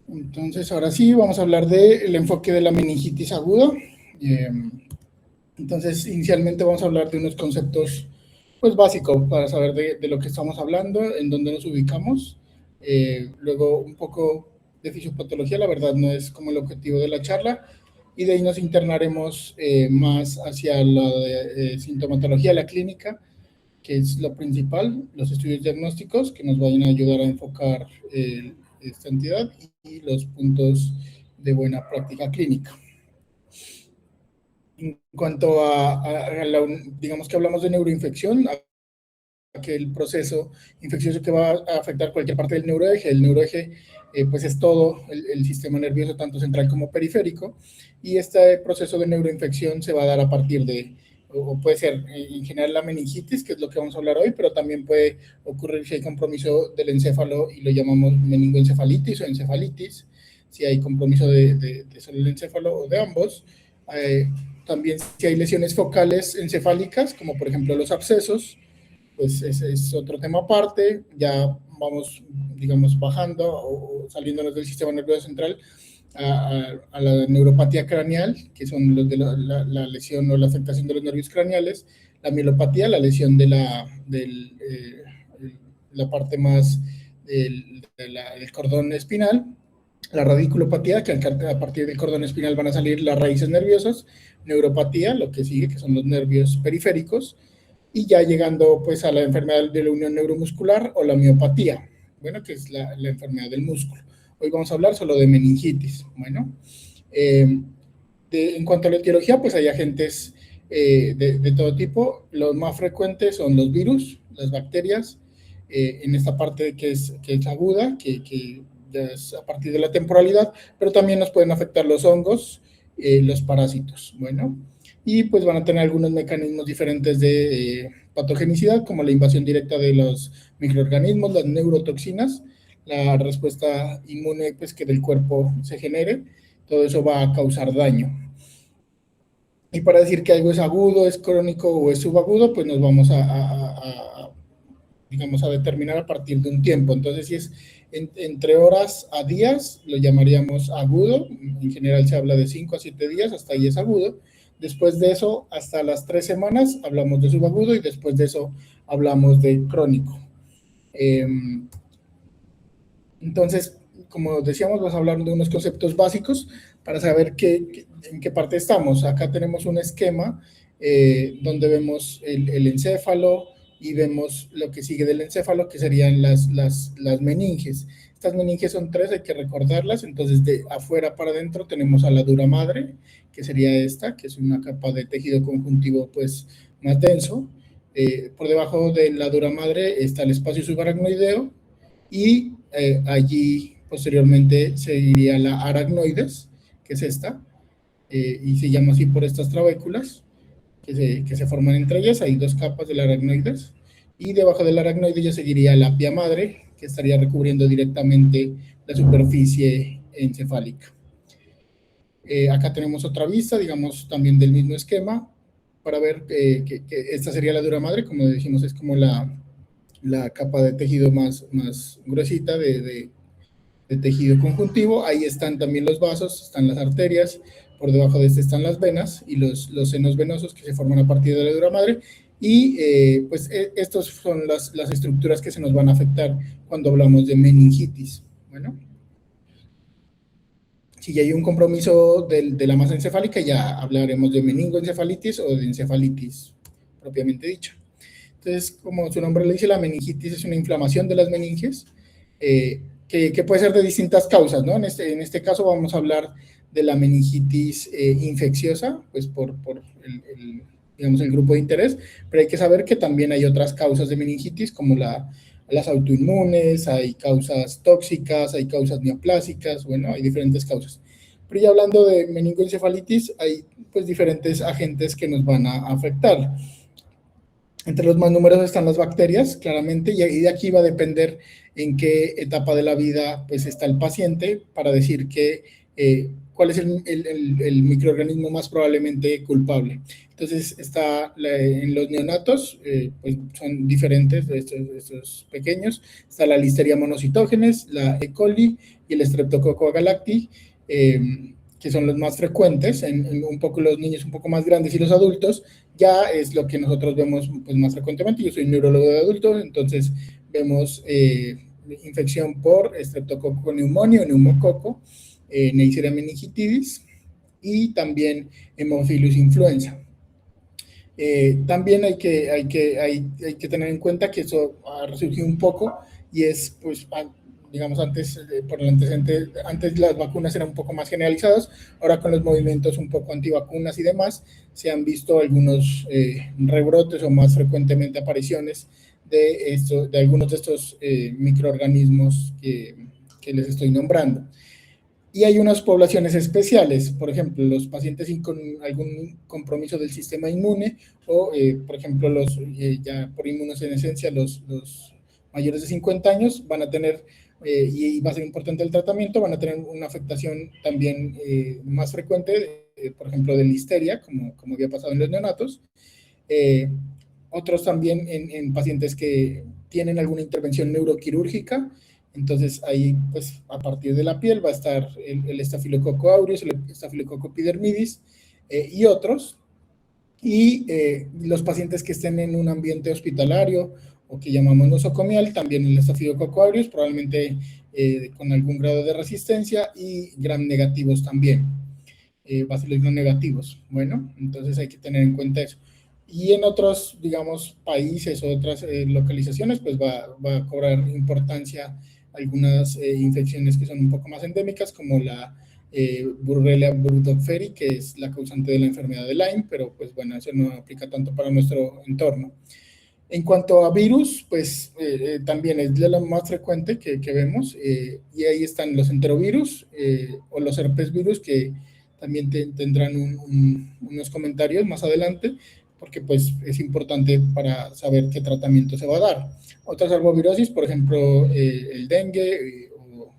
Entonces, ahora sí, vamos a hablar del enfoque de la meningitis aguda. Entonces, inicialmente vamos a hablar de unos conceptos pues básicos para saber de lo que estamos hablando, en dónde nos ubicamos. Luego, un poco de fisiopatología, la verdad no es como el objetivo de la charla, y de ahí nos internaremos más hacia la sintomatología, la clínica, que es lo principal, los estudios diagnósticos que nos vayan a ayudar a enfocar esta entidad y los puntos de buena práctica clínica. En cuanto digamos que hablamos de neuroinfección, aquel proceso infeccioso que va a afectar cualquier parte del neuroeje. El neuroeje pues es todo el sistema nervioso, tanto central como periférico, y este proceso de neuroinfección se va a dar a partir de, o puede ser en general la meningitis, que es lo que vamos a hablar hoy, pero también puede ocurrir si hay compromiso del encéfalo y lo llamamos meningoencefalitis o encefalitis, si hay compromiso de solo el encéfalo o de ambos. También si hay lesiones focales encefálicas, como por ejemplo los abscesos, pues es otro tema aparte. Ya vamos, digamos, bajando o saliéndonos del sistema nervioso central a la neuropatía craneal, que son los de la lesión o la afectación de los nervios craneales, la mielopatía, la lesión de la parte más del cordón espinal, la radiculopatía, que a partir del cordón espinal van a salir las raíces nerviosas, neuropatía, lo que sigue, que son los nervios periféricos, y ya llegando pues a la enfermedad de la unión neuromuscular o la miopatía, bueno, que es la enfermedad del músculo. Hoy vamos a hablar solo de meningitis. Bueno, en cuanto a la etiología, pues hay agentes de todo tipo. Los más frecuentes son los virus, las bacterias, en esta parte que es aguda, que ya es a partir de la temporalidad, pero también nos pueden afectar los hongos, los parásitos. Bueno, y pues van a tener algunos mecanismos diferentes de patogenicidad, como la invasión directa de los microorganismos, las neurotoxinas, la respuesta inmune pues, que del cuerpo se genere, todo eso va a causar daño. Y para decir que algo es agudo, es crónico o es subagudo, pues nos vamos digamos, a determinar a partir de un tiempo. Entonces, si es entre horas a días, lo llamaríamos agudo. En general se habla de 5 a 7 días, hasta ahí es agudo. Después de eso, hasta las 3 semanas, hablamos de subagudo, y después de eso hablamos de crónico. Entonces, como decíamos, vamos a hablar de unos conceptos básicos para saber en qué parte estamos. Acá tenemos un esquema donde vemos el encéfalo y vemos lo que sigue del encéfalo, que serían las meninges. Estas meninges son 3, hay que recordarlas. Entonces, de afuera para adentro tenemos a la dura madre, que sería esta, que es una capa de tejido conjuntivo pues más denso. Por debajo de la dura madre está el espacio subaracnoideo, y allí posteriormente seguiría la aracnoides, que es esta, y se llama así por estas trabéculas que se forman entre ellas. Hay 2 capas de la aracnoides, y debajo de la aracnoides ya seguiría la pia madre, que estaría recubriendo directamente la superficie encefálica. Acá tenemos otra vista, digamos, también del mismo esquema, para ver que esta sería la dura madre, como dijimos, es como la capa de tejido más gruesita de tejido conjuntivo. Ahí están también los vasos, están las arterias, por debajo de este están las venas y los senos venosos que se forman a partir de la dura madre, y pues estos son las estructuras que se nos van a afectar cuando hablamos de meningitis. Bueno, si ya hay un compromiso de la masa encefálica, ya hablaremos de meningoencefalitis o de encefalitis propiamente dicha. Entonces, como su nombre le dice, la meningitis es una inflamación de las meninges, que puede ser de distintas causas, ¿no? En este caso vamos a hablar de la meningitis infecciosa, pues por digamos, el grupo de interés, pero hay que saber que también hay otras causas de meningitis, como las autoinmunes, hay causas tóxicas, hay causas neoplásicas, bueno, hay diferentes causas. Pero ya hablando de meningoencefalitis, hay pues diferentes agentes que nos van a afectar. Entre los más numerosos están las bacterias, claramente, y de aquí va a depender en qué etapa de la vida pues está el paciente, para decir cuál es el microorganismo más probablemente culpable. Entonces, en los neonatos, pues son diferentes de estos pequeños. Está la Listeria monocytogenes, la E. coli y el Streptococcus galacti, que son los más frecuentes en un poco los niños un poco más grandes y los adultos. Ya es lo que nosotros vemos pues, más frecuentemente. Yo soy neurólogo de adultos, entonces vemos infección por Streptococcus pneumoniae o neumococo, Neisseria meningitidis y también Haemophilus influenza. También hay que tener en cuenta que eso ha resurgido un poco y es, pues, digamos, por el antecedente, antes las vacunas eran un poco más generalizadas, ahora con los movimientos un poco antivacunas y demás, se han visto algunos rebrotes o más frecuentemente apariciones de algunos de estos microorganismos que les estoy nombrando. Y hay unas poblaciones especiales, por ejemplo, los pacientes con algún compromiso del sistema inmune o, por ejemplo, ya por inmunosenescencia, los mayores de 50 años van a tener, y va a ser importante el tratamiento, van a tener una afectación también más frecuente, por ejemplo, de listeria, como había pasado en los neonatos. Otros también en pacientes que tienen alguna intervención neuroquirúrgica. Entonces ahí, pues a partir de la piel va a estar el Staphylococcus aureus, el Staphylococcus epidermidis y otros. Y los pacientes que estén en un ambiente hospitalario o que llamamos nosocomial, también el Staphylococcus aureus, probablemente con algún grado de resistencia y gram negativos también, bacilos gram negativos. Bueno, entonces hay que tener en cuenta eso. Y en otros, digamos, países o otras localizaciones, pues va a cobrar importancia algunas infecciones que son un poco más endémicas, como la Burrella burgdorferi, que es la causante de la enfermedad de Lyme, pero pues bueno, eso no aplica tanto para nuestro entorno. En cuanto a virus, pues también es de lo más frecuente que vemos, y ahí están los enterovirus o los herpesvirus, que también tendrán unos comentarios más adelante, porque pues es importante para saber qué tratamiento se va a dar. Otras arbovirosis, por ejemplo, el dengue, o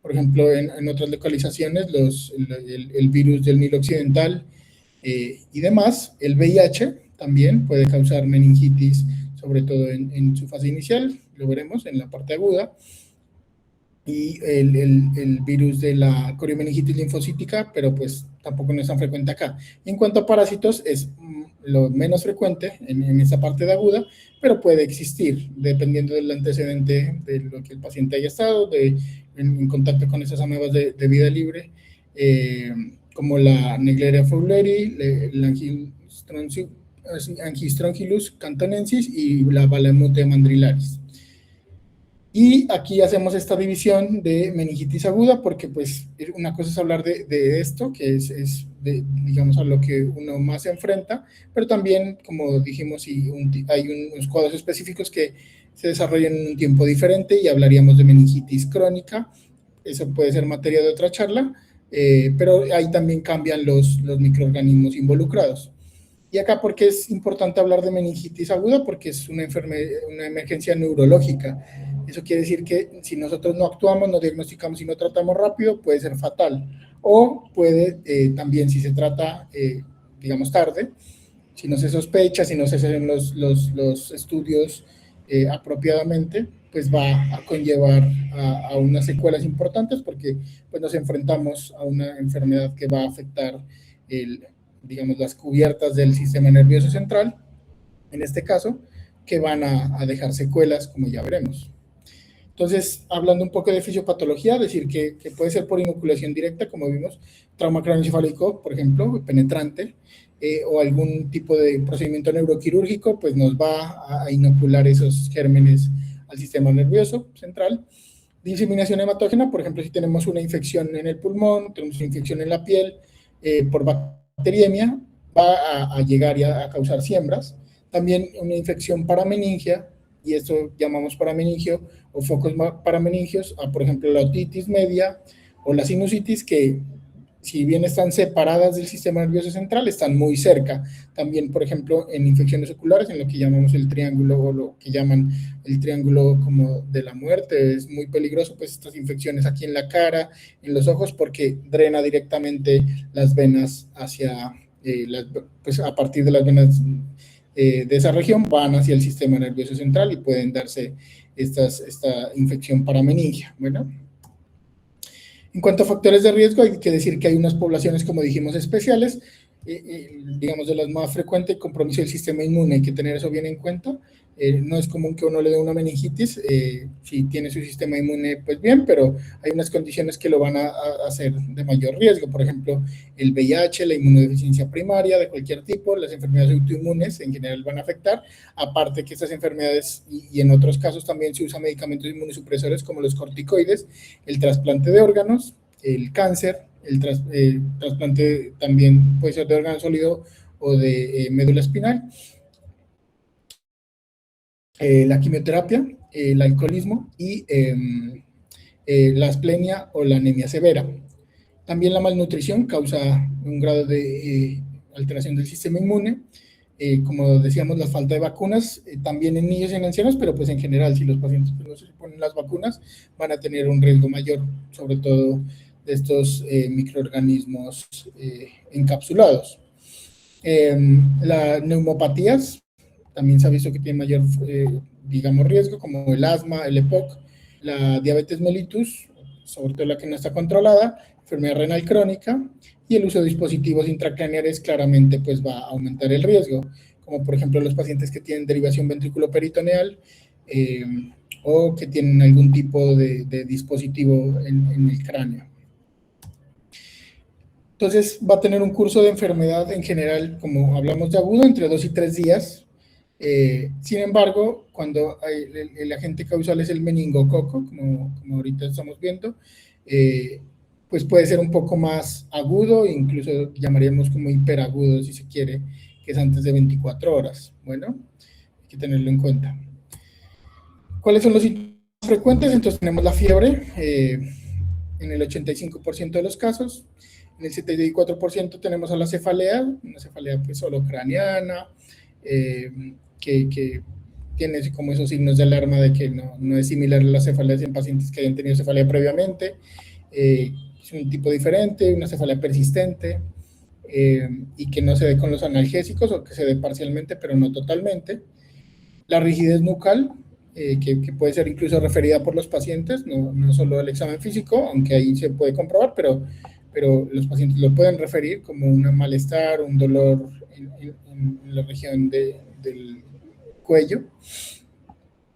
por ejemplo, en otras localizaciones, el virus del Nilo Occidental y demás. El VIH también puede causar meningitis, sobre todo en su fase inicial, lo veremos en la parte aguda. Y el virus de la coriomeningitis linfocítica, pero pues tampoco no es tan frecuente acá. En cuanto a parásitos, es lo menos frecuente en esta parte de aguda, pero puede existir, dependiendo del antecedente de lo que el paciente haya estado, en contacto con esas amebas de vida libre, como la Naegleria fowleri, el Angistronchilus cantonensis y la Balamutea mandrilaris. Y aquí hacemos esta división de meningitis aguda, porque pues una cosa es hablar de esto, que es digamos, a lo que uno más se enfrenta, pero también, como dijimos, hay unos cuadros específicos que se desarrollan en un tiempo diferente y hablaríamos de meningitis crónica. Eso puede ser materia de otra charla, pero ahí también cambian los microorganismos involucrados. Y acá, ¿por qué es importante hablar de meningitis aguda? Porque es una emergencia neurológica. Eso quiere decir que si nosotros no actuamos, no diagnosticamos y no tratamos rápido, puede ser fatal. O puede también, si se trata, digamos, tarde, si no se sospecha, si no se hacen los estudios apropiadamente, pues va a conllevar a unas secuelas importantes, porque pues nos enfrentamos a una enfermedad que va a afectar digamos, las cubiertas del sistema nervioso central, en este caso, que van a dejar secuelas, como ya veremos. Entonces, hablando un poco de fisiopatología, decir que puede ser por inoculación directa, como vimos, trauma craneoencefálico, por ejemplo, penetrante, o algún tipo de procedimiento neuroquirúrgico, pues nos va a inocular esos gérmenes al sistema nervioso central. Diseminación hematógena, por ejemplo, si tenemos una infección en el pulmón, tenemos una infección en la piel, por bacteriemia, va a llegar y a causar siembras. También una infección parameningia, y esto llamamos parameningio o focos parameningios, por ejemplo, la otitis media o la sinusitis, que si bien están separadas del sistema nervioso central, están muy cerca. También, por ejemplo, en infecciones oculares, en lo que llamamos el triángulo, o lo que llaman el triángulo como de la muerte, es muy peligroso, pues estas infecciones aquí en la cara, en los ojos, porque drena directamente las venas hacia, pues a partir de las venas de esa región, van hacia el sistema nervioso central y pueden darse esta infección parameningia. Bueno, en cuanto a factores de riesgo, hay que decir que hay unas poblaciones, como dijimos, especiales, digamos de las más frecuentes, compromiso del sistema inmune, hay que tener eso bien en cuenta. No es común que uno le dé una meningitis, si tiene su sistema inmune, pues bien, pero hay unas condiciones que lo van a hacer de mayor riesgo, por ejemplo, el VIH, la inmunodeficiencia primaria de cualquier tipo, las enfermedades autoinmunes en general van a afectar, aparte que estas enfermedades, y en otros casos también se usan medicamentos inmunosupresores como los corticoides, el trasplante de órganos, el cáncer, el trasplante también puede ser de órgano sólido o de médula espinal, la quimioterapia, el alcoholismo y la asplenia o la anemia severa. También la malnutrición causa un grado de alteración del sistema inmune, como decíamos, la falta de vacunas, también en niños y en ancianos, pero pues en general, si los pacientes pues, no se ponen las vacunas, van a tener un riesgo mayor, sobre todo de estos microorganismos encapsulados. Las neumopatías, también se ha visto que tienen mayor, digamos, riesgo, como el asma, el EPOC, la diabetes mellitus, sobre todo la que no está controlada, enfermedad renal crónica, y el uso de dispositivos intracraneales claramente pues va a aumentar el riesgo, como por ejemplo los pacientes que tienen derivación ventriculoperitoneal o que tienen algún tipo de dispositivo en el cráneo. Entonces va a tener un curso de enfermedad en general, como hablamos de agudo, entre 2 y 3 días. Sin embargo, cuando el agente causal es el meningococo, como ahorita estamos viendo, pues puede ser un poco más agudo, incluso llamaríamos como hiperagudo si se quiere, que es antes de 24 horas. Bueno, hay que tenerlo en cuenta. ¿Cuáles son los síntomas frecuentes? Entonces tenemos la fiebre en el 85% de los casos. En el 74% tenemos a la cefalea, una cefalea pues solo craneana, que tiene como esos signos de alarma de que no es similar a las cefaleas en pacientes que hayan tenido cefalea previamente. Es un tipo diferente, una cefalea persistente, y que no se dé con los analgésicos o que se dé parcialmente, pero no totalmente. La rigidez nucal, que puede ser incluso referida por los pacientes, no solo el examen físico, aunque ahí se puede comprobar, pero los pacientes lo pueden referir como un malestar, un dolor en la región del cuello,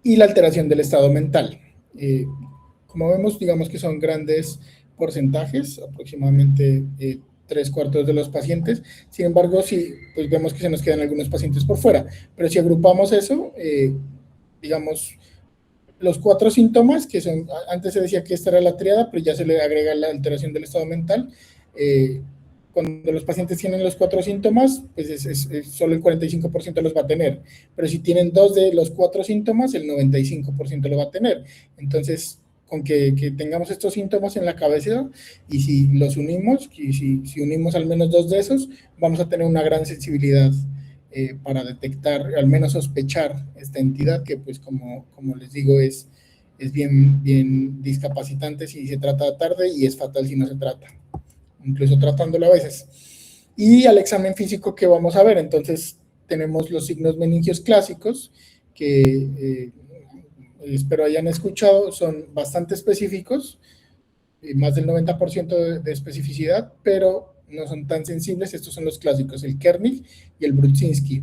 y la alteración del estado mental. Como vemos, digamos que son grandes porcentajes, aproximadamente 3/4 de los pacientes. Sin embargo, sí, pues vemos que se nos quedan algunos pacientes por fuera, pero si agrupamos eso, digamos, los 4 síntomas, que son, antes se decía que esta era la triada, pero ya se le agrega la alteración del estado mental. Cuando los pacientes tienen los 4 síntomas, pues solo el 45% los va a tener, pero si tienen 2 de los 4 síntomas, el 95% lo va a tener. Entonces, con que tengamos estos síntomas en la cabeza, y si los unimos, y si unimos al menos 2 de esos, vamos a tener una gran sensibilidad para detectar, al menos sospechar esta entidad, que pues como les digo, es bien discapacitante si se trata tarde y es fatal si no se trata, incluso tratándolo a veces. Y al examen físico que vamos a ver, entonces tenemos los signos meningios clásicos, que espero hayan escuchado, son bastante específicos, más del 90% de especificidad, pero no son tan sensibles. Estos son los clásicos, el Kernig y el Brudzinski.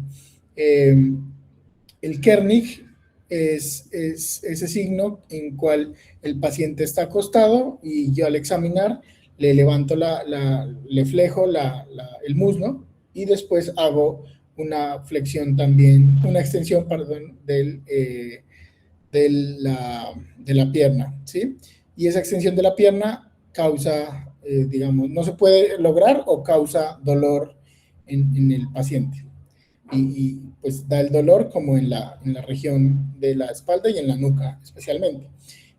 El Kernig es ese signo en cual el paciente está acostado y yo al examinar le levanto le flejo el muslo y después hago una flexión también, una extensión, perdón, de la pierna, ¿sí? Y esa extensión de la pierna causa, digamos, no se puede lograr o causa dolor en el paciente. Y pues da el dolor como en la región de la espalda y en la nuca especialmente.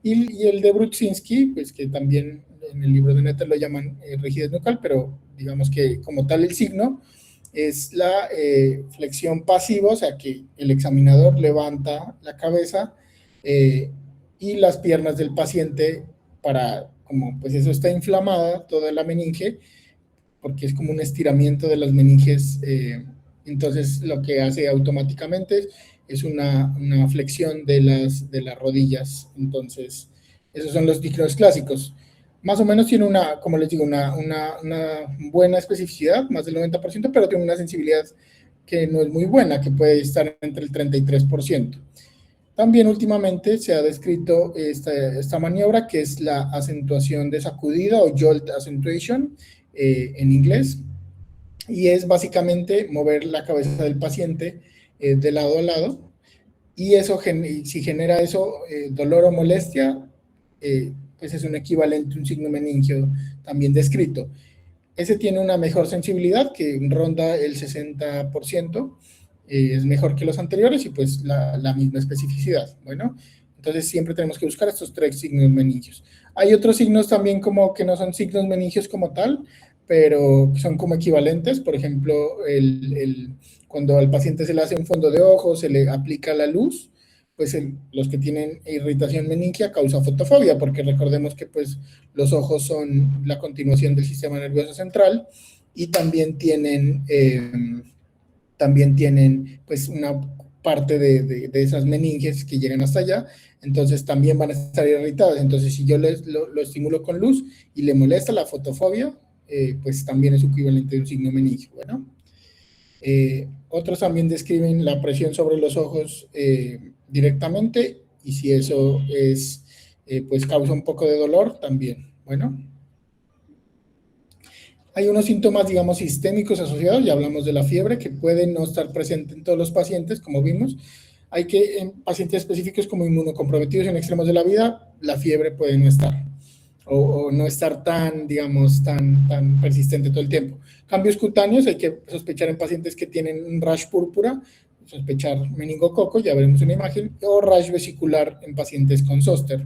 Y el de Brudzinski, pues que también en el libro de Netter lo llaman rigidez nucal, pero digamos que como tal el signo es la flexión pasiva, o sea que el examinador levanta la cabeza y las piernas del paciente para, como pues eso está inflamada, toda la meninge, porque es como un estiramiento de las meninges, entonces lo que hace automáticamente es una flexión de las rodillas. Entonces, esos son los signos clásicos. Más o menos tiene una, como les digo, una buena especificidad, más del 90%, pero tiene una sensibilidad que no es muy buena, que puede estar entre el 33%. También últimamente se ha descrito esta maniobra, que es la acentuación de sacudida o jolt accentuation en inglés, y es básicamente mover la cabeza del paciente de lado a lado, y eso, si genera eso, dolor o molestia, pues es un equivalente, un signo meningio también descrito. Ese tiene una mejor sensibilidad, que ronda el 60%, es mejor que los anteriores y pues la misma especificidad. Bueno, entonces siempre tenemos que buscar estos 3 signos meningios. Hay otros signos también como que no son signos meningios como tal, pero son como equivalentes. Por ejemplo, cuando al paciente se le hace un fondo de ojo, se le aplica la luz, pues los que tienen irritación meningia causa fotofobia, porque recordemos que pues los ojos son la continuación del sistema nervioso central y también tienen pues una parte de esas meninges que llegan hasta allá, entonces también van a estar irritadas. Entonces si yo lo estimulo con luz y le molesta la fotofobia, pues también es equivalente a un signo meningio. Bueno, otros también describen la presión sobre los ojos directamente, y si eso pues causa un poco de dolor también. Bueno, hay unos síntomas, digamos, sistémicos asociados, ya hablamos de la fiebre, que puede no estar presente en todos los pacientes, como vimos. En pacientes específicos como inmunocomprometidos en extremos de la vida, la fiebre puede no estar, o no estar tan, digamos, tan persistente todo el tiempo. Cambios cutáneos, hay que sospechar en pacientes que tienen un rash púrpura, sospechar meningococo, ya veremos una imagen, o rash vesicular en pacientes con zóster.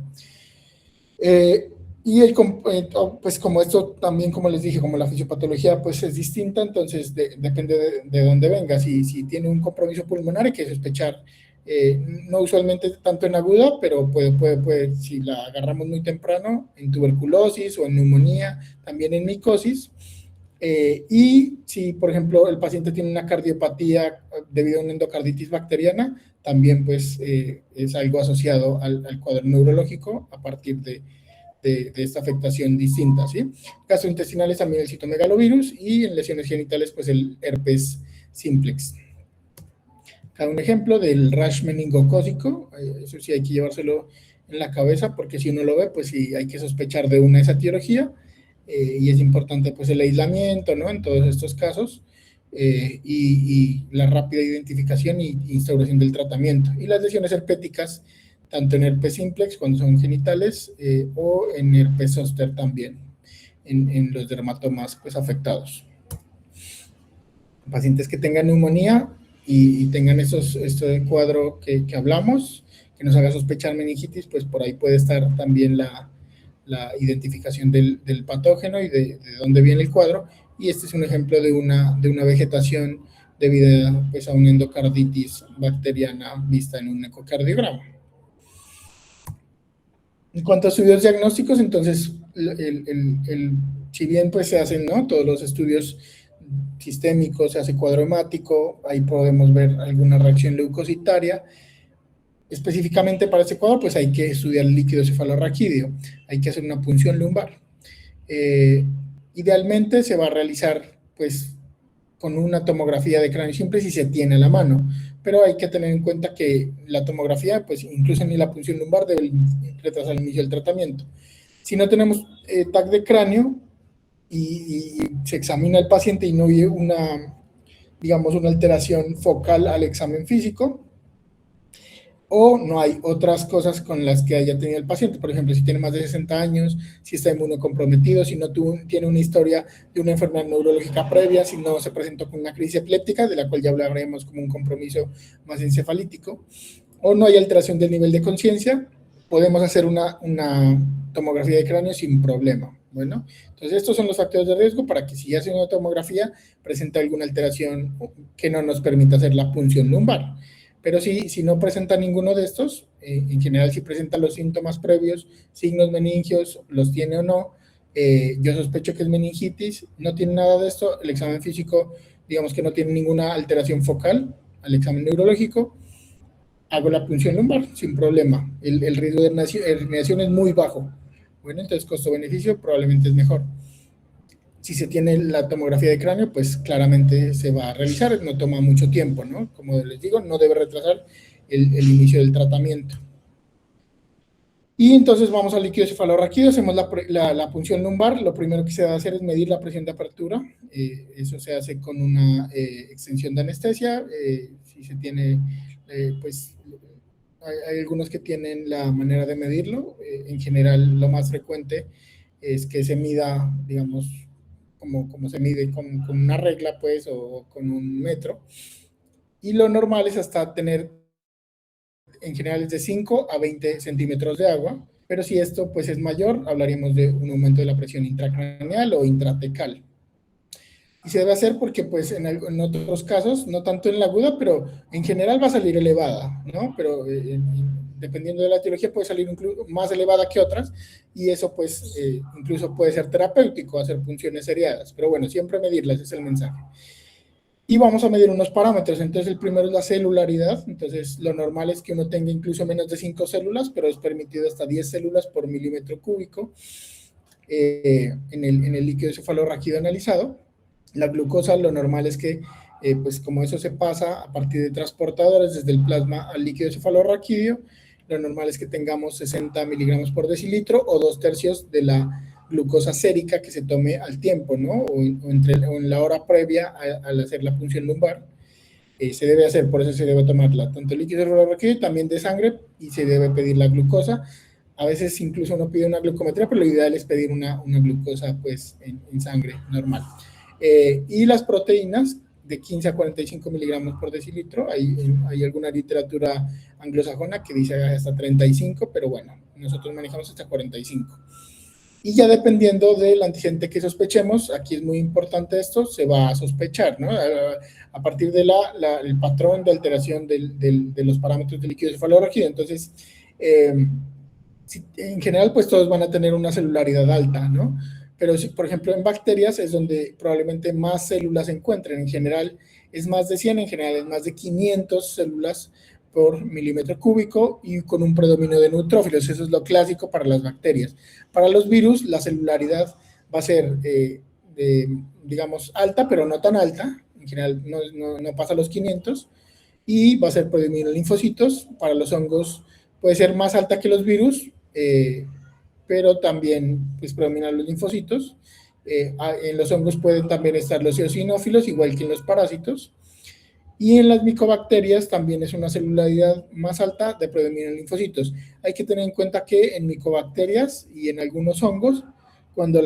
Pues como esto también, como les dije, como la fisiopatología pues es distinta, entonces depende de dónde venga. Si tiene un compromiso pulmonar hay que sospechar, no usualmente tanto en aguda, pero puede, si la agarramos muy temprano, en tuberculosis o en neumonía, también en micosis. Y si, por ejemplo, el paciente tiene una cardiopatía debido a una endocarditis bacteriana, también pues es algo asociado al cuadro neurológico a partir de esta afectación distinta, ¿sí? Gastrointestinales también el citomegalovirus, y en lesiones genitales pues el herpes simplex. Cada un ejemplo del rash meningocócico, eso sí hay que llevárselo en la cabeza, porque si uno lo ve, pues sí hay que sospechar de una esa etiología, y es importante pues el aislamiento, ¿no? En todos estos casos, y la rápida identificación y instauración del tratamiento. Y las lesiones herpéticas, tanto en herpes simplex cuando son genitales, o en herpes zóster también, en los dermatomas pues afectados. Pacientes que tengan neumonía y tengan este cuadro que hablamos, que nos haga sospechar meningitis, pues por ahí puede estar también la identificación del patógeno y de dónde viene el cuadro. Y este es un ejemplo de una vegetación debida pues a una endocarditis bacteriana vista en un ecocardiograma. En cuanto a estudios diagnósticos, entonces, si bien pues se hacen, ¿no?, todos los estudios sistémicos, se hace cuadro hemático, ahí podemos ver alguna reacción leucocitaria. Específicamente para este cuadro, pues hay que estudiar el líquido cefalorraquídeo, hay que hacer una punción lumbar. Idealmente se va a realizar, pues, con una tomografía de cráneo simple si se tiene a la mano, pero hay que tener en cuenta que la tomografía, pues incluso ni la punción lumbar debe retrasar el inicio del tratamiento. Si no tenemos TAC de cráneo y se examina el paciente y no hay digamos, una alteración focal al examen físico, o no hay otras cosas con las que haya tenido el paciente, por ejemplo, si tiene más de 60 años, si está inmunocomprometido, si no tiene una historia de una enfermedad neurológica previa, si no se presentó con una crisis epiléptica, de la cual ya hablaremos como un compromiso más encefalítico, o no hay alteración del nivel de conciencia, podemos hacer una tomografía de cráneo sin problema. Bueno, entonces estos son los factores de riesgo para que si hace una tomografía presenta alguna alteración que no nos permita hacer la punción lumbar. Pero si no presenta ninguno de estos, en general si presenta los síntomas previos, signos meningios, los tiene o no, yo sospecho que es meningitis, no tiene nada de esto, el examen físico, digamos que no tiene ninguna alteración focal, al examen neurológico, hago la punción lumbar sin problema. El riesgo de herniación es muy bajo. Bueno, entonces costo-beneficio probablemente es mejor. Si se tiene la tomografía de cráneo, pues claramente se va a realizar, no toma mucho tiempo, ¿no? Como les digo, no debe retrasar el inicio del tratamiento. Y entonces vamos al líquido cefalorraquídeo, hacemos la punción lumbar, lo primero que se va a hacer es medir la presión de apertura, eso se hace con una extensión de anestesia, si se tiene, pues hay algunos que tienen la manera de medirlo, en general lo más frecuente es que se mida, digamos, como se mide con una regla, pues, o con un metro, y lo normal es hasta tener, en general es de 5 a 20 centímetros de agua, pero si esto pues es mayor, hablaríamos de un aumento de la presión intracraneal o intratecal. Y se debe hacer porque pues en otros casos, no tanto en la aguda, pero en general va a salir elevada, ¿no? Pero dependiendo de la etiología puede salir incluso más elevada que otras y eso pues incluso puede ser terapéutico, hacer punciones seriadas. Pero bueno, siempre medirlas, ese es el mensaje. Y vamos a medir unos parámetros, entonces el primero es la celularidad, entonces lo normal es que uno tenga incluso menos de 5 células, pero es permitido hasta 10 células por milímetro cúbico en el líquido cefalorraquídeo analizado. La glucosa lo normal es que, pues como eso se pasa a partir de transportadores desde el plasma al líquido cefalorraquídeo, lo normal es que tengamos 60 miligramos por decilitro o 2/3 de la glucosa sérica que se tome al tiempo, ¿no? O en la hora previa al hacer la punción lumbar. Se debe hacer, por eso se debe tomarla, tanto el líquido cefalorraquídeo, también de sangre, y se debe pedir la glucosa. A veces incluso uno pide una glucometría, pero lo ideal es pedir una glucosa pues en sangre normal. Y las proteínas de 15 a 45 miligramos por decilitro, hay alguna literatura anglosajona que dice hasta 35, pero bueno, nosotros manejamos hasta 45. Y ya dependiendo del antigente que sospechemos, aquí es muy importante esto, se va a sospechar, ¿no? A partir del patrón de alteración de los parámetros del líquido cefalorraquídeo. Entonces, en general, pues todos van a tener una celularidad alta, ¿no? Pero si, por ejemplo, en bacterias es donde probablemente más células se encuentren. En general es más de 100, en general es más de 500 células por milímetro cúbico y con un predominio de neutrófilos. Eso es lo clásico para las bacterias. Para los virus, la celularidad va a ser, digamos, alta, pero no tan alta. En general no pasa los 500 y va a ser predominio de linfocitos. Para los hongos puede ser más alta que los virus, pero también pues, predominan los linfocitos. En los hongos pueden también estar los eosinófilos, igual que en los parásitos. Y en las micobacterias también es una celularidad más alta de predominio en linfocitos. Hay que tener en cuenta que en micobacterias y en algunos hongos, cuando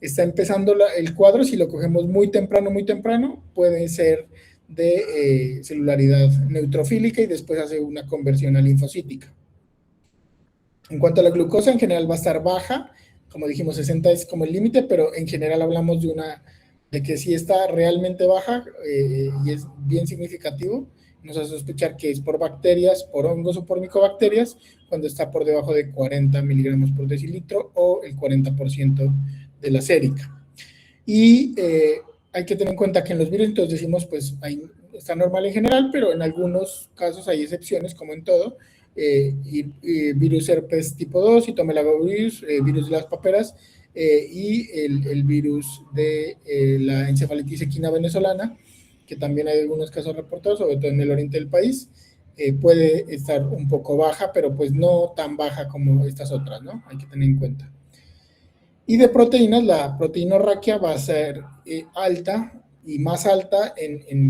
está empezando el cuadro, si lo cogemos muy temprano, puede ser de celularidad neutrofílica y después hace una conversión a linfocítica. En cuanto a la glucosa, en general va a estar baja, como dijimos, 60 es como el límite, pero en general hablamos de que si está realmente baja y es bien significativo, nos hace sospechar que es por bacterias, por hongos o por micobacterias, cuando está por debajo de 40 miligramos por decilitro o el 40% de la sérica. Y hay que tener en cuenta que en los virus, entonces decimos, pues está normal en general, pero en algunos casos hay excepciones, como en todo, virus herpes tipo 2, citomegalovirus, virus de las paperas y el virus de la encefalitis equina venezolana, que también hay algunos casos reportados, sobre todo en el oriente del país, puede estar un poco baja, pero pues no tan baja como estas otras, ¿no? Hay que tener en cuenta. Y de proteínas, la proteinorraquia va a ser alta y más alta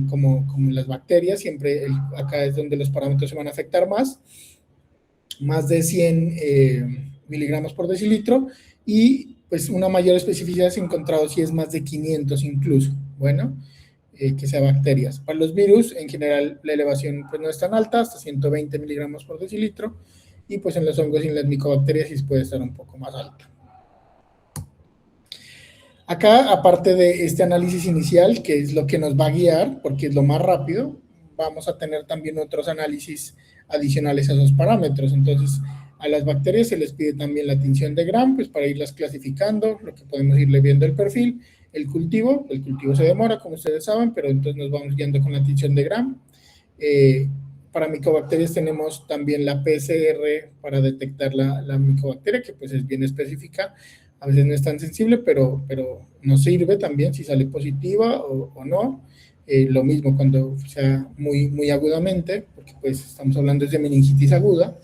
como las bacterias, siempre acá es donde los parámetros se van a afectar más de 100 miligramos por decilitro, y pues una mayor especificidad se ha encontrado si es más de 500 incluso, bueno, que sea bacterias. Para los virus, en general, la elevación pues no es tan alta, hasta 120 miligramos por decilitro, y pues en los hongos y en las micobacterias sí puede estar un poco más alta. Acá, aparte de este análisis inicial, que es lo que nos va a guiar, porque es lo más rápido, vamos a tener también otros análisis adicionales a esos parámetros. Entonces, a las bacterias se les pide también la tinción de Gram, pues para irlas clasificando, lo que podemos irle viendo el perfil. El cultivo se demora, como ustedes saben, pero entonces nos vamos guiando con la tinción de Gram. Para micobacterias tenemos también la PCR para detectar la micobacteria, que pues es bien específica. A veces no es tan sensible, pero nos sirve también si sale positiva o no. Lo mismo cuando sea muy agudamente, porque pues estamos hablando de meningitis aguda.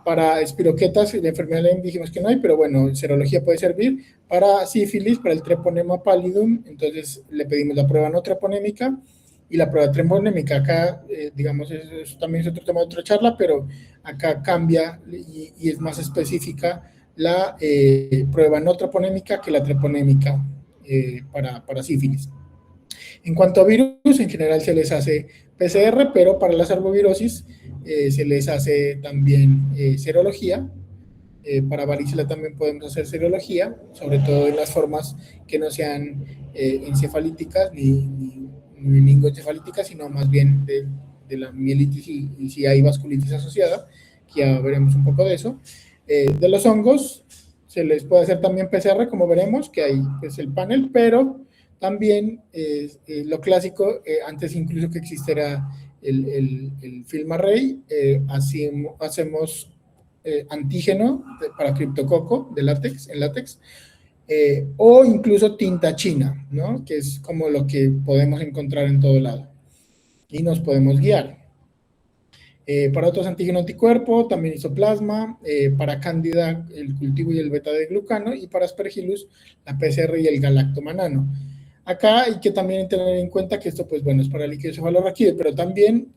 Para espiroquetas, la enfermedad de Lyme dijimos que no hay, pero bueno, serología puede servir. Para sífilis, para el treponema pallidum, entonces le pedimos la prueba no treponémica y la prueba treponémica. Acá, digamos, eso también es otro tema de otra charla, pero acá cambia y es más específica la prueba no treponémica que la treponémica para sífilis. En cuanto a virus, en general se les hace PCR, pero para las arbovirosis se les hace también serología. Para varicela también podemos hacer serología, sobre todo en las formas que no sean encefalíticas ni meningoencefalíticas, sino más bien de la mielitis y si hay vasculitis asociada, que ya veremos un poco de eso. De los hongos se les puede hacer también PCR, como veremos, que hay pues, el panel, pero también lo clásico, antes incluso que existiera el film array, hacemos antígeno para criptococo de látex, en látex, o incluso tinta china, ¿no? Que es como lo que podemos encontrar en todo lado y nos podemos guiar. Para otros antígeno anticuerpo, también isoplasma, para cándida el cultivo y el beta de glucano, y para aspergillus la PCR y el galactomanano. Acá hay que también tener en cuenta que esto, pues bueno, es para líquido cefalorraquídeo, pero también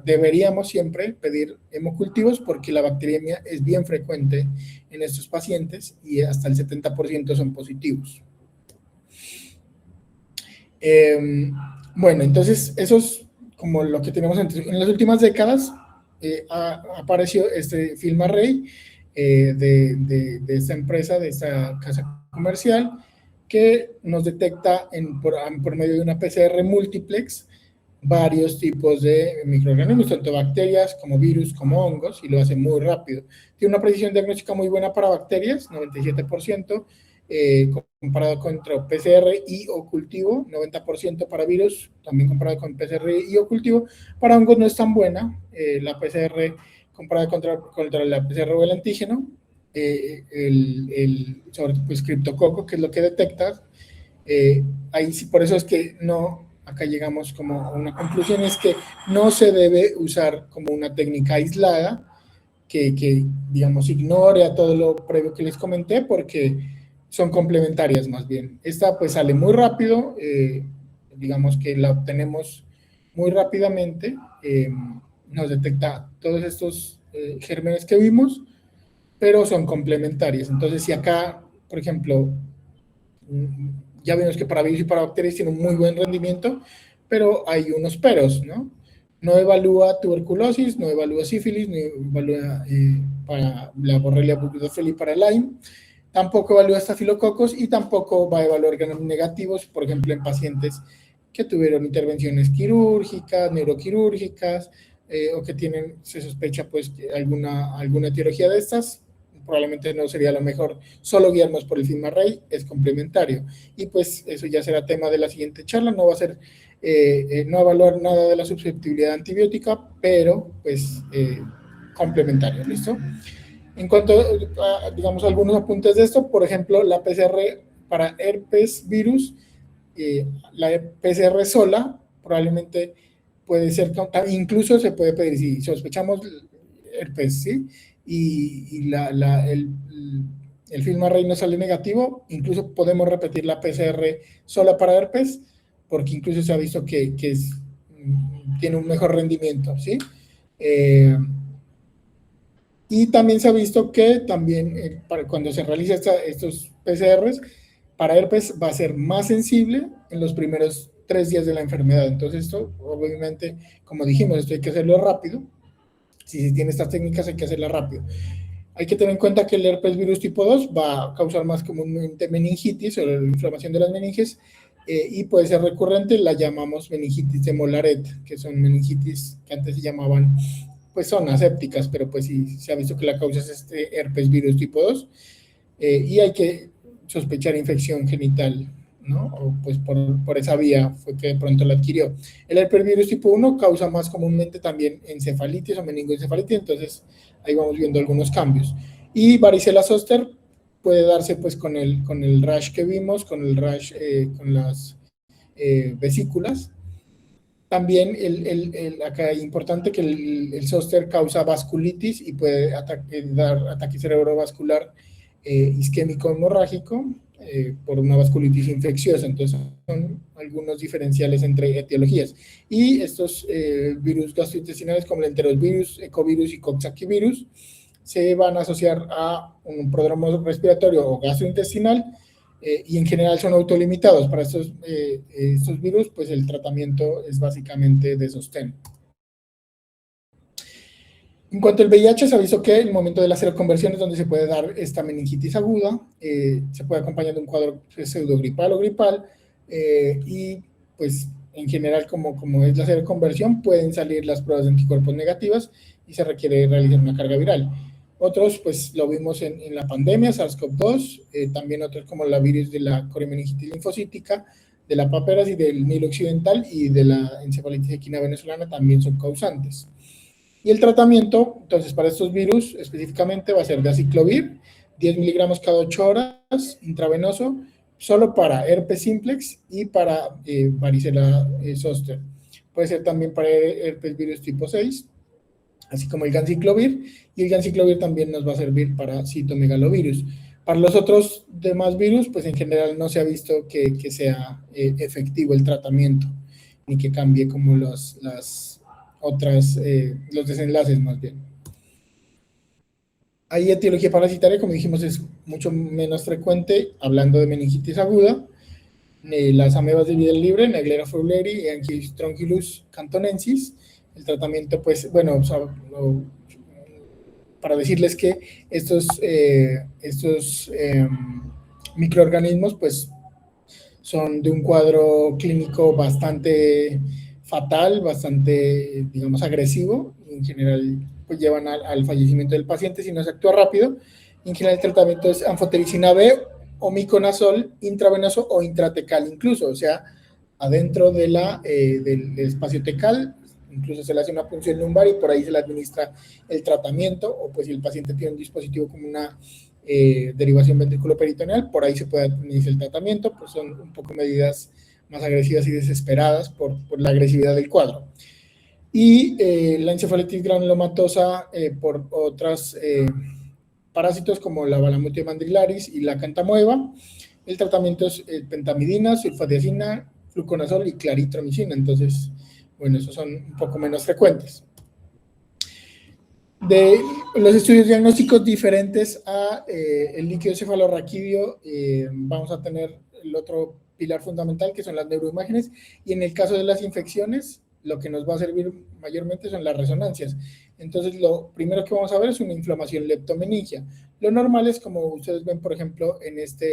deberíamos siempre pedir hemocultivos porque la bacteriemia es bien frecuente en estos pacientes y hasta el 70% son positivos. Bueno, entonces eso es como lo que tenemos en las últimas décadas. Apareció este film array de esta empresa, de esta casa comercial, que nos detecta por medio de una PCR multiplex varios tipos de microorganismos, tanto bacterias como virus como hongos, y lo hace muy rápido. Tiene una precisión diagnóstica muy buena para bacterias, 97%, comparado contra PCR y o cultivo, 90% para virus, también comparado con PCR y o cultivo. Para hongos no es tan buena, la PCR comparada contra la PCR o el antígeno, sobre pues, criptococo, que es lo que detecta. Ahí sí, por eso es que no, acá llegamos como a una conclusión, es que no se debe usar como una técnica aislada que digamos, ignore a todo lo previo que les comenté, porque son complementarias más bien. Esta pues sale muy rápido, digamos que la obtenemos muy rápidamente, nos detecta todos estos gérmenes que vimos, pero son complementarias. Entonces, si acá, por ejemplo, ya vimos que para virus y para bacterias tiene un muy buen rendimiento, pero hay unos peros, ¿no? No evalúa tuberculosis, no evalúa sífilis, no evalúa para la Borrelia burgdorferi para Lyme, tampoco evalúa estafilococos y tampoco va a evaluar gram negativos, por ejemplo, en pacientes que tuvieron intervenciones quirúrgicas, neuroquirúrgicas, o que tienen, se sospecha, pues, alguna etiología de estas. Probablemente no sería lo mejor solo guiarnos por el film array, es complementario. Y pues eso ya será tema de la siguiente charla, no va a ser, no evaluar nada de la susceptibilidad antibiótica, pero pues complementario, ¿listo? En cuanto a, digamos, algunos apuntes de esto, por ejemplo, la PCR para herpes virus, la PCR sola probablemente puede ser, incluso se puede pedir, si sospechamos herpes, ¿sí? Y el film array no sale negativo, incluso podemos repetir la PCR sola para herpes, porque incluso se ha visto que tiene un mejor rendimiento, ¿sí? Y también se ha visto que también cuando se realiza estos PCRs, para herpes va a ser más sensible en los primeros 3 días de la enfermedad. Entonces esto, obviamente, como dijimos, esto hay que hacerlo rápido. si se tiene estas técnicas hay que hacerlas rápido. Hay que tener en cuenta que el herpes virus tipo 2 va a causar más comúnmente meningitis o la inflamación de las meninges, y puede ser recurrente, la llamamos meningitis de Mollaret, que son meningitis que antes se llamaban, pues son asépticas, pero pues sí se ha visto que la causa es este herpes virus tipo 2, y hay que sospechar infección genital, ¿no? O pues por esa vía fue que de pronto la adquirió. El herpesvirus tipo 1 causa más comúnmente también encefalitis o meningoencefalitis, entonces ahí vamos viendo algunos cambios. Y varicela zoster puede darse pues con el rash que vimos, con el rash, con las vesículas. También acá es importante que el zóster causa vasculitis y puede dar ataque cerebrovascular isquémico hemorrágico por una vasculitis infecciosa. Entonces, son algunos diferenciales entre etiologías. Y estos virus gastrointestinales, como el enterosvirus, ecovirus y coxsackie-virus, se van a asociar a un prodromo respiratorio o gastrointestinal, y en general son autolimitados. Para estos virus, pues el tratamiento es básicamente de sostén. En cuanto al VIH, se avisó que el momento de la seroconversión es donde se puede dar esta meningitis aguda, se puede acompañar de un cuadro pseudogripal o gripal, y pues en general, como es la seroconversión, pueden salir las pruebas de anticuerpos negativas y se requiere realizar una carga viral. Otros, pues lo vimos en la pandemia, SARS-CoV-2, también otros como la virus de la corimeningitis linfocítica, de la paperas y del Nilo occidental y de la encefalitis equina venezolana también son causantes. Y el tratamiento, entonces, para estos virus específicamente va a ser de aciclovir, 10 miligramos cada 8 horas, intravenoso, solo para herpes simplex y para varicela zoster. Puede ser también para herpes virus tipo 6, así como el ganciclovir, y el ganciclovir también nos va a servir para citomegalovirus. Para los otros demás virus, pues en general no se ha visto que sea efectivo el tratamiento, ni que cambie como los desenlaces más bien. Hay etiología parasitaria, como dijimos, es mucho menos frecuente, hablando de meningitis aguda, las amebas de vida libre, Naegleria fowleri y Angiostronchilus cantonensis. El tratamiento, pues, bueno, o sea, para decirles que estos microorganismos, pues, son de un cuadro clínico bastante fatal, bastante, digamos, agresivo. En general, pues llevan al fallecimiento del paciente si no se actúa rápido. En general, el tratamiento es anfotericina B o miconazol intravenoso o intratecal incluso, o sea, adentro del espacio tecal, incluso se le hace una punción lumbar y por ahí se le administra el tratamiento, o pues si el paciente tiene un dispositivo como una derivación ventriculoperitoneal, por ahí se puede administrar el tratamiento, pues son un poco medidas más agresivas y desesperadas por la agresividad del cuadro. Y la encefalitis granulomatosa por otras parásitos como la Balamutio mandrilaris y la cantamoeba. El tratamiento es pentamidina, sulfadiazina, fluconazol y claritromicina. Entonces, bueno, esos son un poco menos frecuentes. De los estudios diagnósticos diferentes a el líquido cefalorraquídeo, vamos a tener el otro pilar fundamental que son las neuroimágenes, y en el caso de las infecciones lo que nos va a servir mayormente son las resonancias. Entonces lo primero que vamos a ver es una inflamación leptomeningia. Lo normal es, como ustedes ven por ejemplo en esta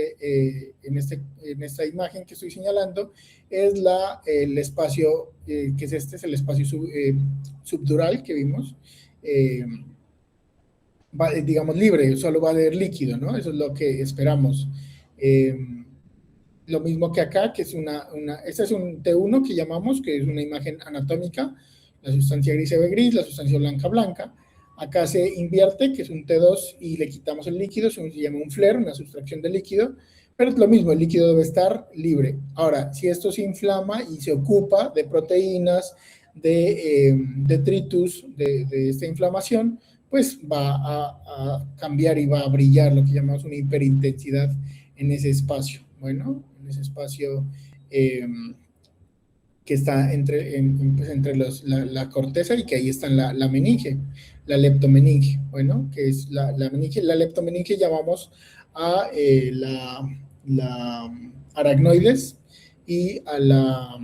imagen que estoy señalando, es el espacio que es el espacio subdural que vimos, digamos libre, solo va a haber líquido, ¿no? Eso es lo que esperamos. Lo mismo que acá, que es este es un T1 que llamamos, que es una imagen anatómica, la sustancia gris se ve gris, la sustancia blanca blanca. Acá se invierte, que es un T2, y le quitamos el líquido, se llama un flare, una sustracción de líquido, pero es lo mismo, el líquido debe estar libre. Ahora, si esto se inflama y se ocupa de proteínas, de detritus de esta inflamación, pues va a cambiar y va a brillar lo que llamamos una hiperintensidad en ese espacio. Bueno, en ese espacio que está entre la corteza, y que ahí está la meninge, la leptomeninge, bueno, que es la meninge. La leptomeninge llamamos a la aracnoides y a la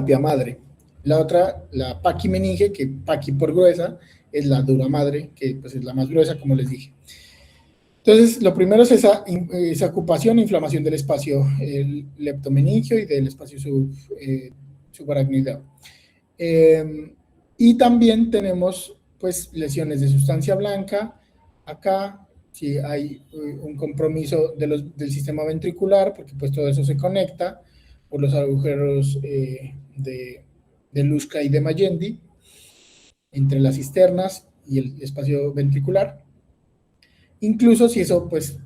pia madre. La otra, la paquimeninge, que paqui por gruesa, es la dura madre, que pues es la más gruesa, como les dije. Entonces, lo primero es esa ocupación e inflamación del espacio leptomeningio y del espacio subaracnoideo. Y también tenemos pues lesiones de sustancia blanca. Acá sí hay un compromiso del sistema ventricular, porque pues todo eso se conecta por los agujeros de Luschka y de Magendie entre las cisternas y el espacio ventricular. Incluso si eso pues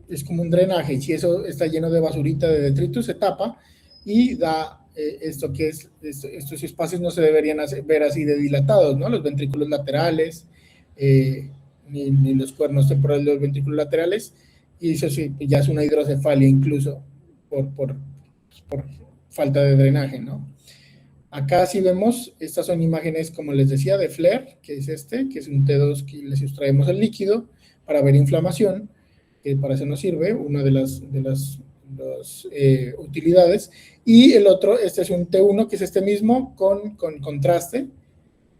es como un drenaje, y si eso está lleno de basurita, de detritus, se tapa y da esto que es, estos espacios no se deberían ver así de dilatados, ¿no? Los ventrículos laterales, ni los cuernos temporales de los ventrículos laterales, y eso sí, ya es una hidrocefalia incluso por falta de drenaje, ¿no? Acá sí vemos, estas son imágenes, como les decía, de FLAIR, que es que es un T2 que le sustraemos el líquido para ver inflamación, que para eso nos sirve, una de las utilidades. Y el otro, este es un T1, que es este mismo, con contraste,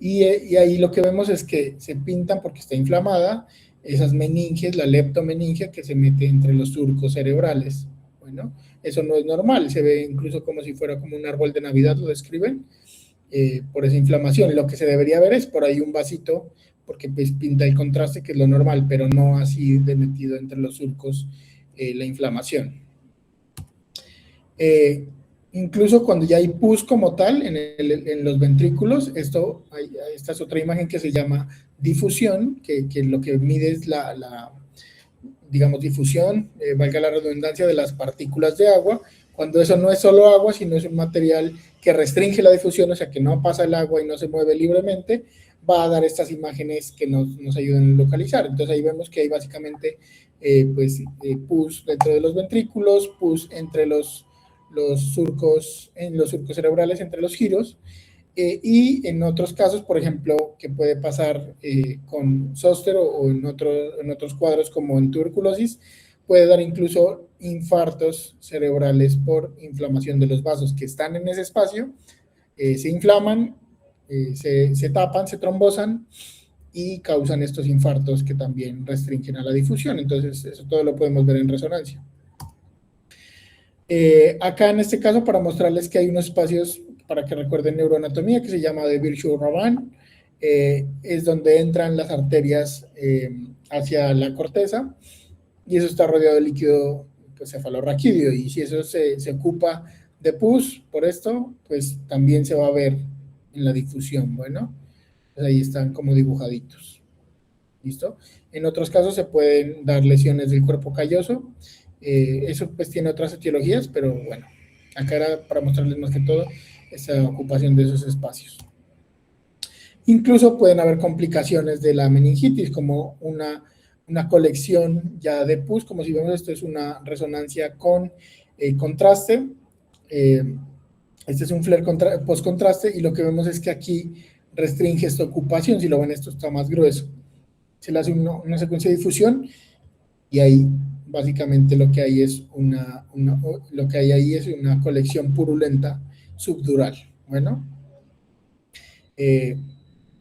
y ahí lo que vemos es que se pintan porque está inflamada esas meninges, la leptomeningia que se mete entre los surcos cerebrales. Bueno, eso no es normal, se ve incluso como si fuera como un árbol de Navidad, lo describen, por esa inflamación. Lo que se debería ver es por ahí un vasito, porque pues pinta el contraste, que es lo normal, pero no así de metido entre los surcos la inflamación. Incluso cuando ya hay pus como tal en los ventrículos, esta es otra imagen que se llama difusión, que lo que mide es digamos, difusión, valga la redundancia, de las partículas de agua, cuando eso no es solo agua, sino es un material que restringe la difusión, o sea, que no pasa el agua y no se mueve libremente, va a dar estas imágenes que nos ayudan a localizar. Entonces ahí vemos que hay básicamente pus dentro de los ventrículos, pus entre los surcos cerebrales, entre los giros, y en otros casos, por ejemplo, que puede pasar con zóster o en otros cuadros como en tuberculosis, puede dar incluso infartos cerebrales por inflamación de los vasos que están en ese espacio, se inflaman, se tapan, se trombosan y causan estos infartos que también restringen a la difusión. Entonces, eso todo lo podemos ver en resonancia. Acá en este caso, para mostrarles que hay unos espacios para que recuerden neuroanatomía, que se llama de Virchow-Raban, es donde entran las arterias hacia la corteza, y eso está rodeado de líquido pues, cefalorraquídeo, y si eso se ocupa de pus por esto, pues también se va a ver en la difusión. Bueno, pues ahí están como dibujaditos. ¿Listo? En otros casos se pueden dar lesiones del cuerpo calloso. Eso pues tiene otras etiologías, pero bueno, acá era para mostrarles más que todo esa ocupación de esos espacios. Incluso pueden haber complicaciones de la meningitis, como una colección ya de pus, como si vemos, esto es una resonancia con contraste. Este es un FLAIR post-contraste, y lo que vemos es que aquí restringe esta ocupación. Si lo ven, esto está más grueso. Se le hace una secuencia de difusión, y ahí básicamente lo que hay es una colección purulenta subdural. Bueno,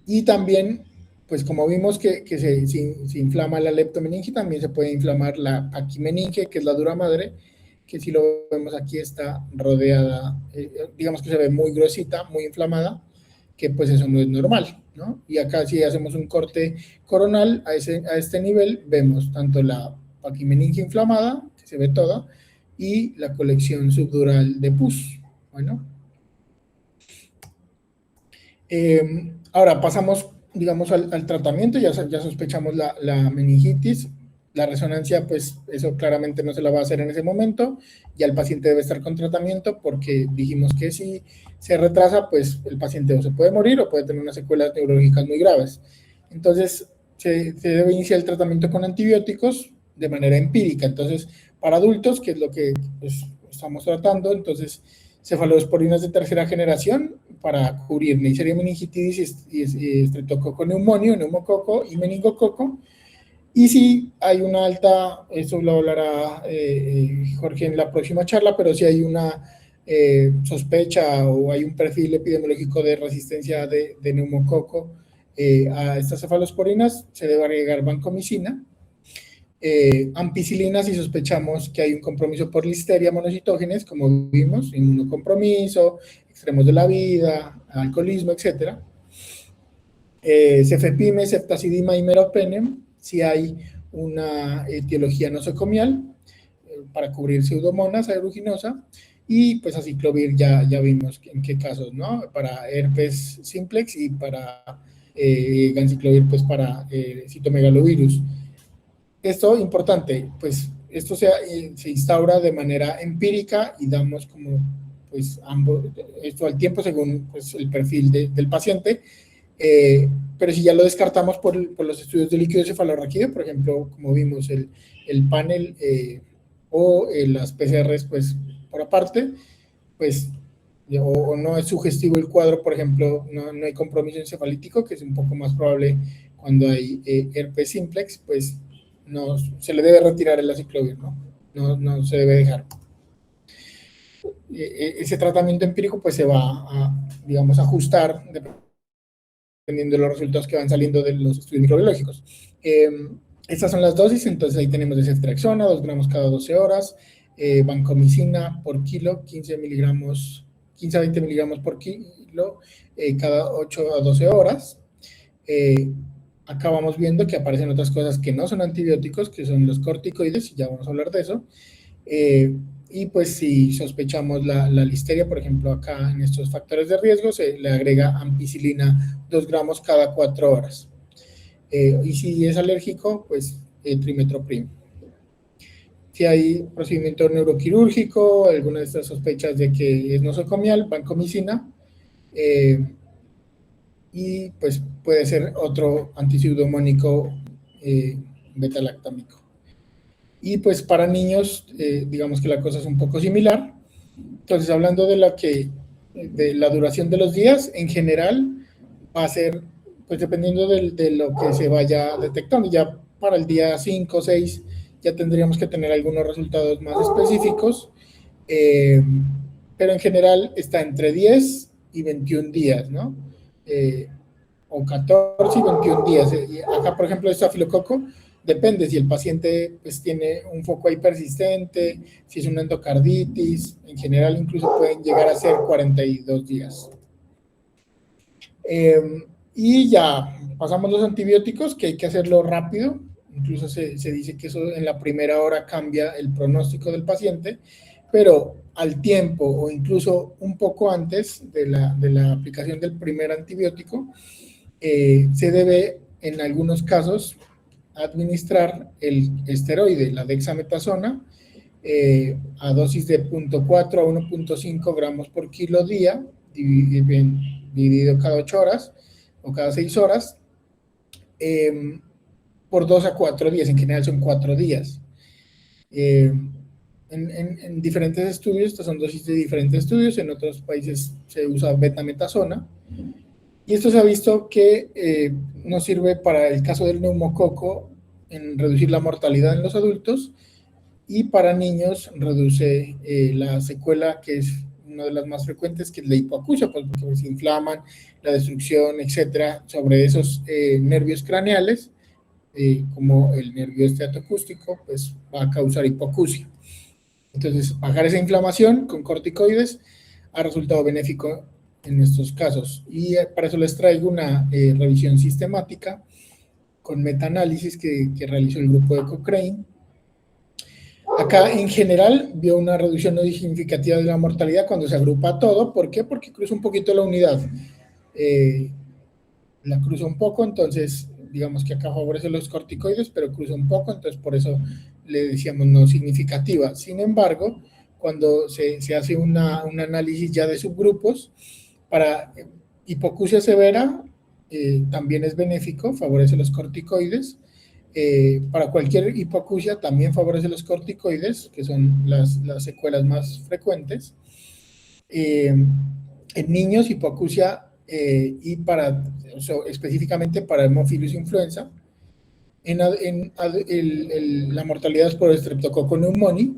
y también, pues como vimos que se inflama la leptomeninge, también se puede inflamar la paquimeninge, que es la dura madre, que si lo vemos aquí está rodeada, digamos que se ve muy gruesita, muy inflamada, que pues eso no es normal, ¿no? Y acá si hacemos un corte coronal a este nivel, vemos tanto la paquimeninge inflamada, que se ve toda, y la colección subdural de pus. Bueno. Ahora pasamos, digamos, al tratamiento. Ya sospechamos la meningitis. La resonancia, pues eso claramente no se la va a hacer en ese momento. Ya el paciente debe estar con tratamiento, porque dijimos que si se retrasa, pues el paciente o se puede morir o puede tener unas secuelas neurológicas muy graves. Entonces, se debe iniciar el tratamiento con antibióticos de manera empírica. Entonces, para adultos, que es lo que pues, estamos tratando, entonces, cefalosporinas de tercera generación para cubrir Neisseria meningitis y estreptococo neumonio, neumococo y meningococo. Y si hay eso lo hablará Jorge en la próxima charla, pero si hay una sospecha o hay un perfil epidemiológico de resistencia de neumococo a estas cefalosporinas, se debe agregar vancomicina. Ampicilina si sospechamos que hay un compromiso por listeria monocitógenes, como vimos, inmunocompromiso, extremos de la vida, alcoholismo, etc. Cefepime, ceftazidima y meropenem si hay una etiología nosocomial para cubrir pseudomonas aeruginosa, y pues aciclovir ya vimos en qué casos, ¿no? Para herpes simplex y para ganciclovir pues para citomegalovirus. Esto importante, pues esto se instaura de manera empírica y damos como pues ambos, esto al tiempo según pues, el perfil del paciente, pero si ya lo descartamos por los estudios de líquido cefalorraquídeo, por ejemplo, como vimos el panel o las PCRs pues por aparte, pues o no es sugestivo el cuadro, por ejemplo, no hay compromiso encefalítico, que es un poco más probable cuando hay herpes simplex, pues no, se le debe retirar el aciclovir, no se debe dejar. Ese tratamiento empírico pues se va a, digamos, ajustar dependiendo de los resultados que van saliendo de los estudios microbiológicos. Estas son las dosis, entonces ahí tenemos de ceftriaxona, 2 gramos cada 12 horas, vancomicina por kilo, 15 a 20 miligramos por kilo, cada 8 a 12 horas. Acá vamos viendo que aparecen otras cosas que no son antibióticos, que son los corticoides, y ya vamos a hablar de eso. Y pues si sospechamos la listeria, por ejemplo, acá en estos factores de riesgo, se le agrega ampicilina 2 gramos cada 4 horas. Y si es alérgico, pues trimetoprim. Si hay procedimiento neuroquirúrgico, alguna de estas sospechas de que es nosocomial, vancomicina, y pues puede ser otro antipseudomónico beta-lactámico. Y pues para niños, digamos que la cosa es un poco similar. Entonces, hablando de la duración de los días, en general va a ser, pues dependiendo de lo que se vaya detectando. Ya para el día 5 o 6 ya tendríamos que tener algunos resultados más específicos, pero en general está entre 10 y 21 días, ¿no? O 14 y 21 días. Acá, por ejemplo, el estafilococo, depende si el paciente pues, tiene un foco ahí persistente, si es una endocarditis, en general incluso pueden llegar a ser 42 días. Y ya pasamos los antibióticos, que hay que hacerlo rápido, incluso se dice que eso en la primera hora cambia el pronóstico del paciente, pero al tiempo o incluso un poco antes de la aplicación del primer antibiótico, se debe en algunos casos administrar el esteroide, la dexametasona, a dosis de 0.4 a 1.5 gramos por kilo día, dividido cada 8 horas o cada 6 horas, por 2 a 4 días, en general son 4 días. En diferentes estudios, estas son dosis de diferentes estudios, en otros países se usa betametasona, y esto se ha visto que nos sirve para el caso del neumococo en reducir la mortalidad en los adultos, y para niños reduce la secuela, que es una de las más frecuentes, que es la hipoacusia, pues porque se inflaman, la destrucción, etcétera, sobre esos nervios craneales, como el nervio esteatocústico, pues va a causar hipoacusia. Entonces, bajar esa inflamación con corticoides ha resultado benéfico en estos casos. Y para eso les traigo una revisión sistemática con metaanálisis que realizó el grupo de Cochrane. Acá, en general, vio una reducción no significativa de la mortalidad cuando se agrupa todo. ¿Por qué? Porque cruza un poquito la unidad. La cruza un poco, entonces, digamos que acá favorece los corticoides, pero cruza un poco, entonces por eso le decíamos no significativa. Sin embargo, cuando se hace un análisis ya de subgrupos, para hipoacusia severa también es benéfico, favorece los corticoides. Para cualquier hipoacusia también favorece los corticoides, que son las secuelas más frecuentes. En niños, hipoacusia y específicamente para Haemophilus influenza. La mortalidad es por Streptococcus pneumoniae.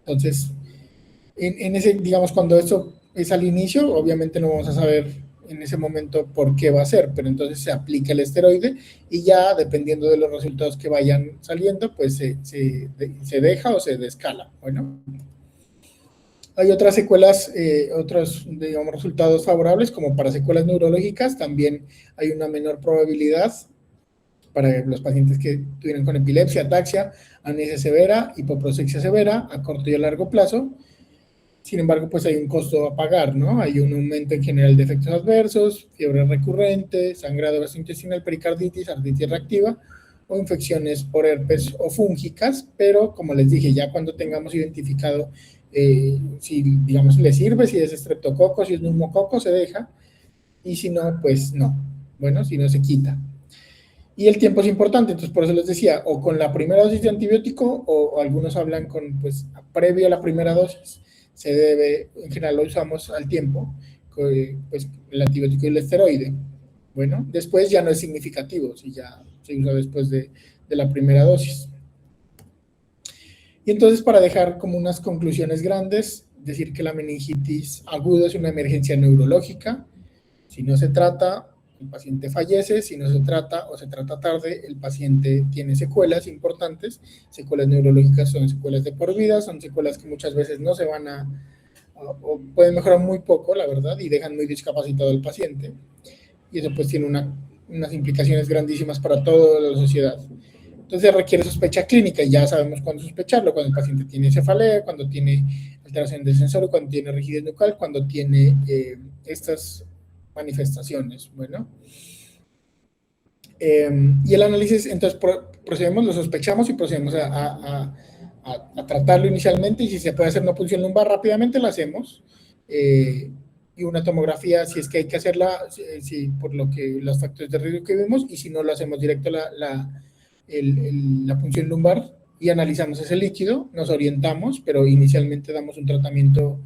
Entonces, en ese, digamos, cuando esto es al inicio, obviamente no vamos a saber en ese momento por qué va a ser, pero entonces se aplica el esteroide y ya dependiendo de los resultados que vayan saliendo, pues se deja o se descala. Bueno, hay otras secuelas, otros, digamos, resultados favorables, como para secuelas neurológicas, también hay una menor probabilidad para los pacientes que tuvieron con epilepsia, ataxia, amnesia severa, hipoprosexia severa, a corto y a largo plazo. Sin embargo, pues hay un costo a pagar, ¿no? Hay un aumento en general de efectos adversos, fiebre recurrente, sangrado gastrointestinal, pericarditis, artritis reactiva o infecciones por herpes o fúngicas, pero como les dije, ya cuando tengamos identificado si, digamos, le sirve, si es estreptococo, si es neumococo, se deja, y si no, pues no. Bueno, si no, se quita. Y el tiempo es importante, entonces por eso les decía, o con la primera dosis de antibiótico, o algunos hablan con, pues, previo a la primera dosis, se debe, en general lo usamos al tiempo, pues, el antibiótico y el esteroide. Bueno, después ya no es significativo, si ya se usa después de la primera dosis. Y entonces, para dejar como unas conclusiones grandes, decir que la meningitis aguda es una emergencia neurológica. Si no se trata, el paciente fallece. Si no se trata o se trata tarde, el paciente tiene secuelas importantes. Secuelas neurológicas son secuelas de por vida, son secuelas que muchas veces no se van o pueden mejorar muy poco, la verdad, y dejan muy discapacitado al paciente. Y eso pues tiene unas implicaciones grandísimas para toda la sociedad. Entonces requiere sospecha clínica y ya sabemos cuándo sospecharlo, cuando el paciente tiene cefalea, cuando tiene alteración del sensor, cuando tiene rigidez nucal, cuando tiene estas manifestaciones. Bueno, y el análisis, entonces procedemos, lo sospechamos y procedemos a tratarlo inicialmente, y si se puede hacer una punción lumbar rápidamente, la hacemos. Y una tomografía, si es que hay que hacerla, si por lo que los factores de riesgo que vimos, y si no, lo hacemos directo la punción lumbar y analizamos ese líquido, nos orientamos, pero inicialmente damos un tratamiento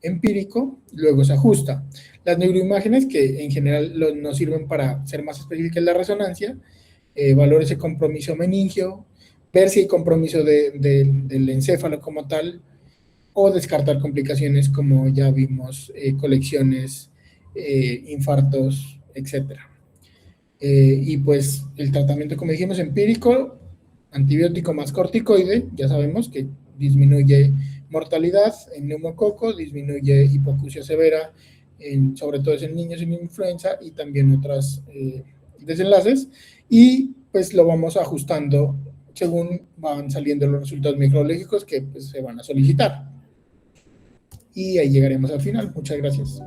empírico, luego se ajusta. Las neuroimágenes, que en general nos sirven para ser más específicas la resonancia, valor ese compromiso meningio, ver si hay compromiso del encéfalo como tal, o descartar complicaciones como ya vimos, colecciones, infartos, etcétera. Y pues el tratamiento, como dijimos, empírico, antibiótico más corticoide, ya sabemos que disminuye mortalidad en neumococo, disminuye hipoacusia severa, sobre todo en niños en influenza, y también otros desenlaces, y pues lo vamos ajustando según van saliendo los resultados microbiológicos que pues, se van a solicitar. Y ahí llegaremos al final. Muchas gracias.